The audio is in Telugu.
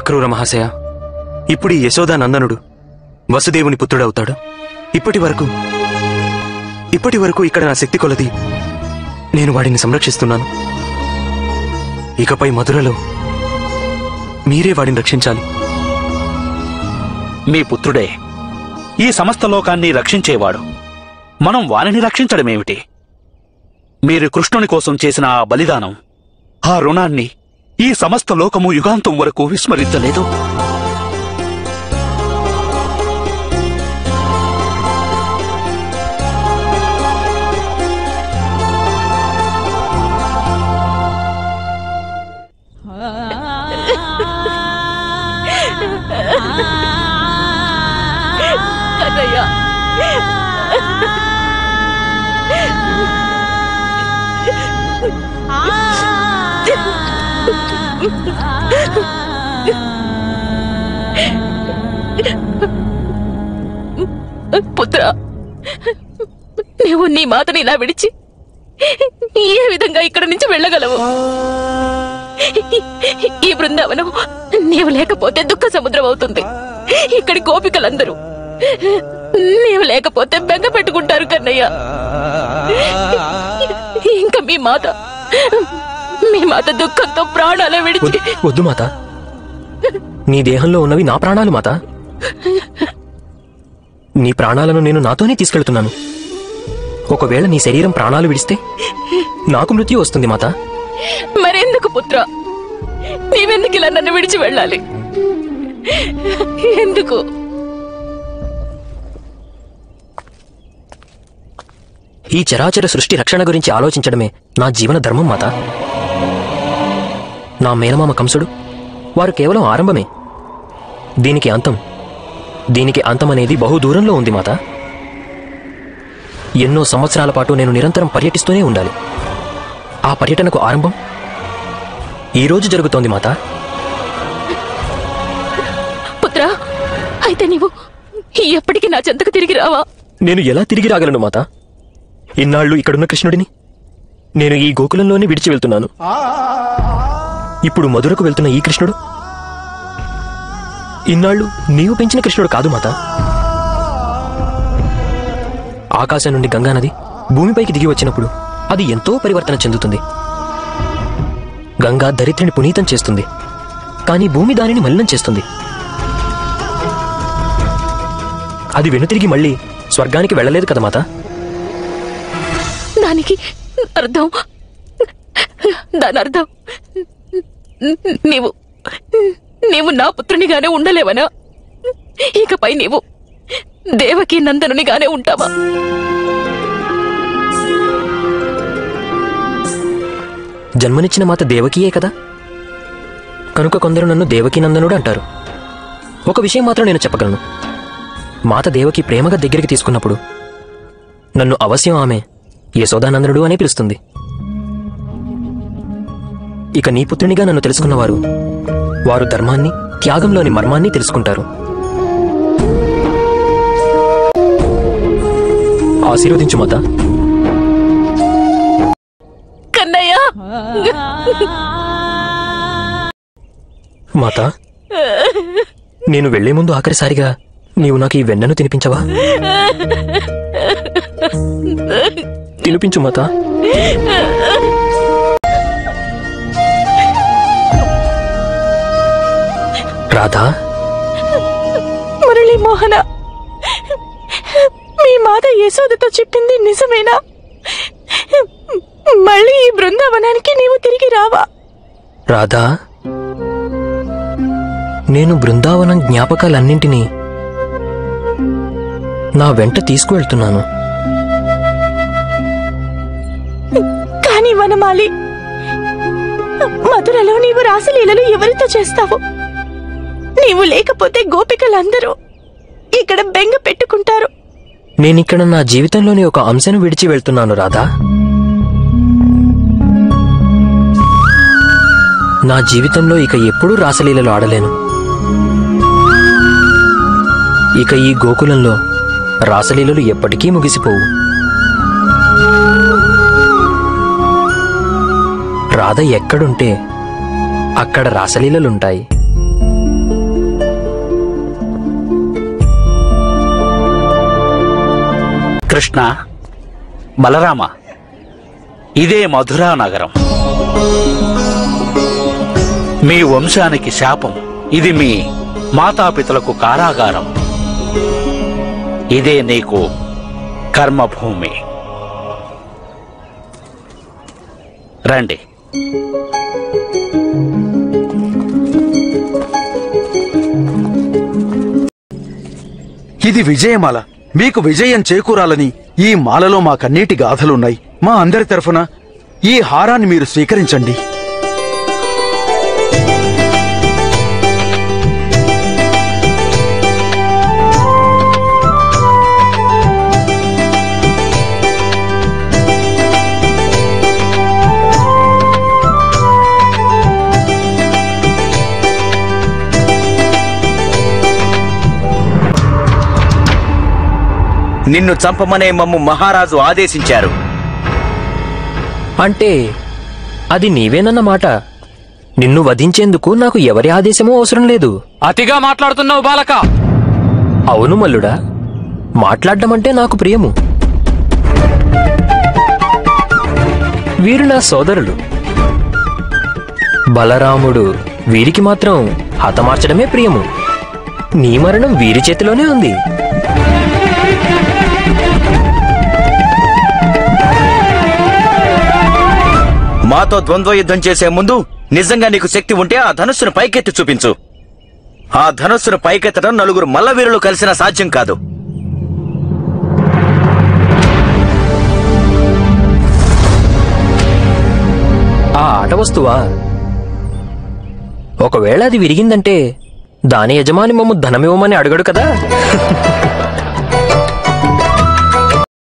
అక్రూర మహాశయ, ఇప్పుడు ఈ యశోదా నందనుడు వసుదేవుని పుత్రుడవుతాడు. ఇప్పటి వరకు ఇక్కడ నా శక్తి కొలది నేను వాడిని సంరక్షిస్తున్నాను. ఇకపై మధురలో మీరే వాడిని రక్షించాలి. మీ పుత్రుడే ఈ సమస్త లోకాన్ని రక్షించేవాడు. మనం వారిని రక్షించడమేమిటి? మీరు కృష్ణుని కోసం చేసిన ఆ బలిదానం, ఆ రుణాన్ని ఈ సమస్త లోకము యుగాంతం వరకు విస్మరించలేదు. పుత్ర, నీవు నీ మాతని ఇలా విడిచి ఏ విధంగా ఇక్కడి నుంచి వెళ్ళగలవు? ఈ బృందావనం నీవు లేకపోతే దుఃఖ సముద్రం అవుతుంది. ఇక్కడి గోపికలందరూ నీవు లేకపోతే బెంగ పెట్టుకుంటారు కన్నయ్య. ఇంకా మీ మాత దుఃఖంతో ప్రాణాలే విడిచి. వద్దు మాత, నీ దేహంలో ఉన్నవి నా ప్రాణాలు మాత. నీ ప్రాణాలను నేను నాతోనే తీసుకెళ్తున్నాను. ఒకవేళ నీ శరీరం ప్రాణాలు విడిస్తే నాకు మృత్యు వస్తుంది మాత. మరెందుకు పుత్ర, నీవెందుకు ఇలా నన్ను విడిచి వెళ్ళాలి? ఎందుకు? ఈ చరాచర సృష్టి రక్షణ గురించి ఆలోచించడమే నా జీవన ధర్మం మాత. నా మేనమామ కంసుడు వారు కేవలం ఆరంభమే. దీనికి అంతం అనేది బహు దూరంలో ఉంది మాత. ఎన్నో సంవత్సరాల పాటు నేను నిరంతరం పర్యటిస్తూనే ఉండాలి. ఆ పర్యటనకు ఆరంభం ఈ రోజు జరుగుతోంది మాత. పుత్ర, అయితే నీవు ఎప్పటికీ నా చెంతకు తిరిగి రావా? నేను ఎలా తిరిగి రాగలను మాత? ఇన్నాళ్ళు ఇక్కడున్న కృష్ణుడిని నేను ఈ గోకులంలోనే విడిచి వెళ్తున్నాను. ఇప్పుడు మధురకు వెళ్తున్న ఈ కృష్ణుడు ఇన్నాళ్ళు నీవు పెంచిన కృష్ణుడు కాదు మాత. ఆకాశం నుండి గంగానది భూమిపైకి దిగి వచ్చినప్పుడు అది ఎంతో పరివర్తన చెందుతుంది. గంగా దరిద్రిని పునీతం చేస్తుంది, కానీ భూమి దానిని మలినం చేస్తుంది. అది వెనుతిరిగి మళ్ళీ స్వర్గానికి వెళ్ళలేదు కదా మాత. దాని అర్థం నీవు నా పుత్రునిగానే ఉండలేవనా? ఇకపై నీవు దేవకీ నందనునిగానే ఉంటావా? జన్మనిచ్చిన మాత దేవకీయే కదా, కనుక కొందరు నన్ను దేవకీ నందనుడు అంటారు. ఒక విషయం మాత్రం నేను చెప్పగలను. మాత దేవకి ప్రేమగా దగ్గరికి తీసుకున్నప్పుడు నన్ను అవశ్యం ఆమె యశోదానందనుడు అనే పిలుస్తుంది. ఇక నీ పుత్రునిగా నన్ను తెలుసుకున్నవారు వారు ధర్మాన్ని, త్యాగంలోని మర్మాన్ని తెలుసుకుంటారు. ఆశీర్వదించు మాత. కన్నయ్య, మాత, నేను వెళ్లే ముందు ఆఖరిసారిగా నీవు నాకు ఈ వెన్నను తినిపించవా? తినిపించు మాత. రాధా, మురళీ మోహన, మీ మాత యశోదతో చెప్పింది నిజమేనా? మళ్ళీ ఈ బృందావనానికి నీవు తిరిగి రావా? రాధా, నేను బృందావనం జ్ఞాపకాలన్నింటినీ నా వెంట తీసుకువెళ్తున్నాను. కానీ వనమాలి, మధురలో నీవు రాసలీలలు ఎవరితో చేస్తావు? నీవు లేకపోతే గోపికలందరూ ఇక్కడ బెంగ పెట్టుకుంటారు. నేనిక్కడ నా జీవితంలోని ఒక అంశను విడిచి వెళ్తున్నాను రాధా. నా జీవితంలో ఇక ఎప్పుడూ రాసలీలలు ఆడలేను. ఇక ఈ గోకులంలో రాసలీలలు ఎప్పటికీ ముగిసిపోవు. రాధ ఎక్కడుంటే అక్కడ రాసలీలలుంటాయి. కృష్ణ, బలరామ, ఇదే మధురా నగరం. మీ వంశానికి శాపం. ఇది మీ మాతాపితలకు కారాగారం. ఇదే నీకు కర్మభూమి. రండి. ఇది విజయమాల. మీకు విజయం చేకూరాలని ఈ మాలలో మా కన్నీటి గాథలున్నాయి. మా అందరి తరఫున ఈ హారాన్ని మీరు స్వీకరించండి. నిన్ను చంపమనే మమ్ము మహారాజు ఆదేశించారు. అంటే అది నీవేనన్నమాట. నిన్ను వధించేందుకు నాకు ఎవరి ఆదేశమూ అవసరం లేదు. అతిగా మాట్లాడుతున్నావు బాలక. అవును మల్లుడా, మాట్లాడడం నాకు ప్రియము. వీరు నా సోదరులు. బలరాముడు. వీరికి మాత్రం హతమార్చడమే ప్రియము. నీ మరణం వీరి చేతిలోనే ఉంది. మాతో ద్వంద్వ యుద్ధం చేసే ముందు నిజంగా నీకు శక్తి ఉంటే ఆ ధనుస్సును పైకెత్తి చూపించు. ఆ ధనుస్సును పైకెత్తడం నలుగురు మల్లవీరులు కలిసిన సాధ్యం కాదు. ఆ ఆట వస్తువా? ఒకవేళ అది విరిగిందంటే దాని యజమాని మమ్ము ధనమివ్వమని అడగడు కదా.